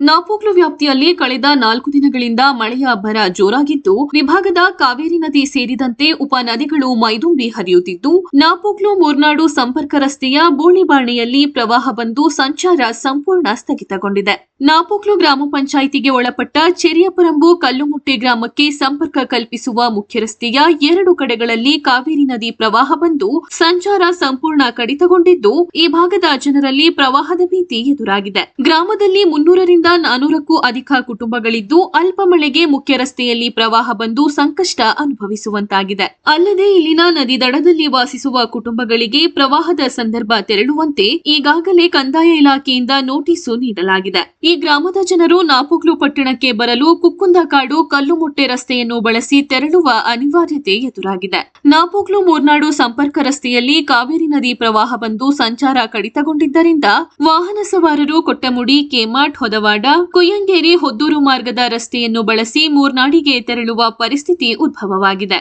ನಾಪೋಕ್ಲು ವ್ಯಾಪ್ತಿಯಲ್ಲಿ ಕಳೆದ 4 ದಿನಗಳಿಂದ ಮಳೆಯ ಅಬ್ಬರ ಜೋರಾಗಿದ್ದು, ವಿಭಾಗದ ಕಾವೇರಿ ನದಿ ಸೇರಿದಂತೆ ಉಪ ನದಿಗಳು ಮೈದುಂಬಿ ಹರಿಯುತ್ತಿದ್ದು, ನಾಪೋಕ್ಲು ಮೂರ್ನಾಡು ಸಂಪರ್ಕ ರಸ್ತೆಯ ಬೋಳಿಬಾಣೆಯಲ್ಲಿ ಪ್ರವಾಹ ಬಂದು ಸಂಚಾರ ಸಂಪೂರ್ಣ ಸ್ಥಗಿತಗೊಂಡಿದೆ. ನಾಪೋಕ್ಲು ಗ್ರಾಮ ಪಂಚಾಯಿತಿಗೆ ಒಳಪಟ್ಟ ಚೆರಿಯಪರಂಬು ಕಲ್ಲುಮುಟ್ಟೆ ಗ್ರಾಮಕ್ಕೆ ಸಂಪರ್ಕ ಕಲ್ಪಿಸುವ ಮುಖ್ಯ ರಸ್ತೆಯ 2 ಕಡೆಗಳಲ್ಲಿ ಕಾವೇರಿ ನದಿ ಪ್ರವಾಹ ಬಂದು ಸಂಚಾರ ಸಂಪೂರ್ಣ ಕಡಿತಗೊಂಡಿದ್ದು, ಈ ಭಾಗದ ಜನರಲ್ಲಿ ಪ್ರವಾಹದ ಭೀತಿ ಎದುರಾಗಿದೆ. ಗ್ರಾಮದಲ್ಲಿ 300ರಿಂದ 400ಕ್ಕೂ ಅಧಿಕ ಕುಟುಂಬಗಳಿದ್ದು, ಅಲ್ಪ ಮಳೆಗೆ ಮುಖ್ಯ ರಸ್ತೆಯಲ್ಲಿ ಪ್ರವಾಹ ಬಂದು ಸಂಕಷ್ಟ ಅನುಭವಿಸುವಂತಾಗಿದೆ. ಅಲ್ಲದೆ ಇಲ್ಲಿನ ನದಿ ದಡದಲ್ಲಿ ವಾಸಿಸುವ ಕುಟುಂಬಗಳಿಗೆ ಪ್ರವಾಹದ ಸಂದರ್ಭ ತೆರಳುವಂತೆ ಈಗಾಗಲೇ ಕಂದಾಯ ಇಲಾಖೆಯಿಂದ ನೋಟಿಸು ನೀಡಲಾಗಿದೆ. ಈ ಗ್ರಾಮದ ಜನರು ನಾಪೋಕ್ಲು ಪಟ್ಟಣಕ್ಕೆ ಬರಲು ಕುಕ್ಕುಂದಕಾಡು ಕಲ್ಲುಮುಟ್ಟೆ ರಸ್ತೆಯನ್ನು ಬಳಸಿ ತೆರಳುವ ಅನಿವಾರ್ಯತೆ ಎದುರಾಗಿದೆ. ನಾಪೋಕ್ಲು ಮೂರ್ನಾಡು ಸಂಪರ್ಕ ರಸ್ತೆಯಲ್ಲಿ ಕಾವೇರಿ ನದಿ ಪ್ರವಾಹ ಬಂದು ಸಂಚಾರ ಕಡಿತಗೊಂಡಿದ್ದರಿಂದ ವಾಹನ ಸವಾರರು ಕೊಟ್ಟಮುಡಿ, ಕೇಮಾಟ್, ಹೊದವಾಡ, ಕುಯ್ಯಂಗೇರಿ, ಹೊದ್ದೂರು ಮಾರ್ಗದ ರಸ್ತೆಯನ್ನು ಬಳಸಿ ಮೂರ್ನಾಡಿಗೆ ತೆರಳುವ ಪರಿಸ್ಥಿತಿ ಉದ್ಭವವಾಗಿದೆ.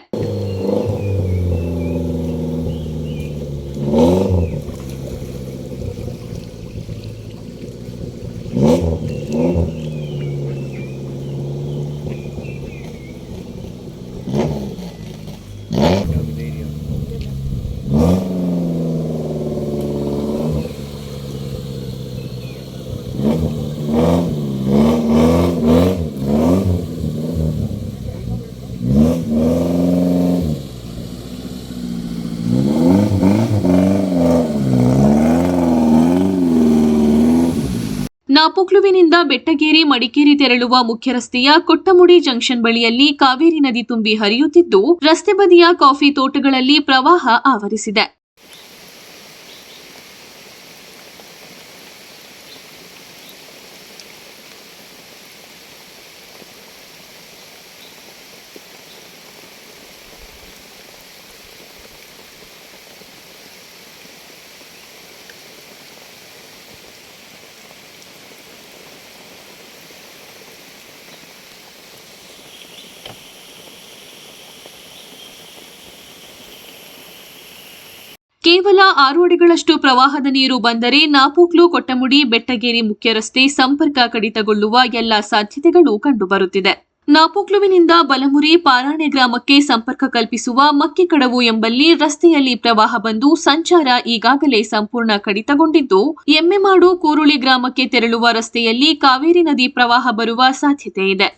ನಾಪೋಕ್ಲುವಿನಿಂದ ಬೆಟ್ಟಗೇರಿ, ಮಡಿಕೇರಿ ತೆರಳುವ ಮುಖ್ಯ ರಸ್ತೆಯ ಕೊಟ್ಟಮುಡಿ ಜಂಕ್ಷನ್ ಬಳಿಯಲ್ಲಿ ಕಾವೇರಿ ನದಿ ತುಂಬಿ ಹರಿಯುತ್ತಿದ್ದು, ರಸ್ತೆ ಬದಿಯ ಕಾಫಿ ತೋಟಗಳಲ್ಲಿ ಪ್ರವಾಹ ಆವರಿಸಿದೆ. ಕೇವಲ 6 ಅಡಿಗಳಷ್ಟು ಪ್ರವಾಹದ ನೀರು ಬಂದರೆ ನಾಪೋಕ್ಲು, ಕೊಟ್ಟಮುಡಿ, ಬೆಟ್ಟಗೇರಿ ಮುಖ್ಯ ರಸ್ತೆ ಸಂಪರ್ಕ ಕಡಿತಗೊಳ್ಳುವ ಎಲ್ಲ ಸಾಧ್ಯತೆಗಳು ಕಂಡುಬರುತ್ತಿದೆ. ನಾಪೋಕ್ಲುವಿನಿಂದ ಬಲಮುರಿ, ಪಾರಾಣೆ ಗ್ರಾಮಕ್ಕೆ ಸಂಪರ್ಕ ಕಲ್ಪಿಸುವ ಮಕ್ಕಿಕಡವು ಎಂಬಲ್ಲಿ ರಸ್ತೆಯಲ್ಲಿ ಪ್ರವಾಹ ಬಂದು ಸಂಚಾರ ಈಗಾಗಲೇ ಸಂಪೂರ್ಣ ಕಡಿತಗೊಂಡಿದ್ದು, ಎಮ್ಮೆಮಾಡು, ಕೂರುಳಿ ಗ್ರಾಮಕ್ಕೆ ತೆರಳುವ ರಸ್ತೆಯಲ್ಲಿ ಕಾವೇರಿ ನದಿ ಪ್ರವಾಹ ಬರುವ ಸಾಧ್ಯತೆ ಇದೆ.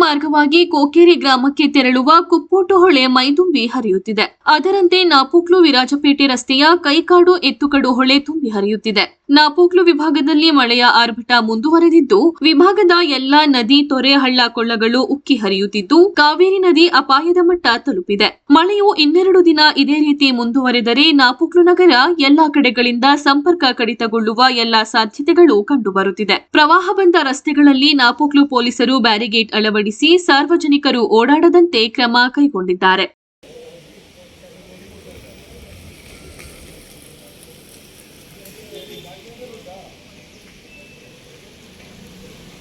ಮಾರ್ಗವಾಗಿ ಕೋಕೇರಿ ಗ್ರಾಮಕ್ಕೆ ತೆರಳುವ ಕುಪ್ಪೋಟು ಹೊಳೆ ಮೈದುಂಬಿ ಹರಿಯುತ್ತಿದೆ. ಅದರಂತೆ ನಾಪೋಕ್ಲು ವಿರಾಜಪೇಟೆ ರಸ್ತೆಯ ಕೈಕಾಡು, ಎತ್ತುಕಡು ಹೊಳೆ ತುಂಬಿ ಹರಿಯುತ್ತಿದೆ. ನಾಪೋಕ್ಲು ವಿಭಾಗದಲ್ಲಿ ಮಳೆಯ ಆರ್ಭಟ ಮುಂದುವರೆದಿದ್ದು, ವಿಭಾಗದ ಎಲ್ಲಾ ನದಿ, ತೊರೆ, ಹಳ್ಳ ಕೊಳ್ಳಗಳು ಉಕ್ಕಿ ಹರಿಯುತ್ತಿದ್ದು, ಕಾವೇರಿ ನದಿ ಅಪಾಯದ ಮಟ್ಟ ತಲುಪಿದೆ. ಮಳೆಯು ಇನ್ನೆರಡು ದಿನ ಇದೇ ರೀತಿ ಮುಂದುವರೆದರೆ ನಾಪೋಕ್ಲು ನಗರ ಎಲ್ಲಾ ಕಡೆಗಳಿಂದ ಸಂಪರ್ಕ ಕಡಿತಗೊಳ್ಳುವ ಎಲ್ಲಾ ಸಾಧ್ಯತೆಗಳು ಕಂಡುಬರುತ್ತಿದೆ. ಪ್ರವಾಹ ಬಂದ ರಸ್ತೆಗಳಲ್ಲಿ ನಾಪೋಕ್ಲು ಪೊಲೀಸರು ಬ್ಯಾರಿಗೇಡ್ ಅಳವಡಿಸಿ ಸಾರ್ವಜನಿಕರು ಓಡಾಡದಂತೆ ಕ್ರಮ ಕೈಗೊಂಡಿದ್ದಾರೆ.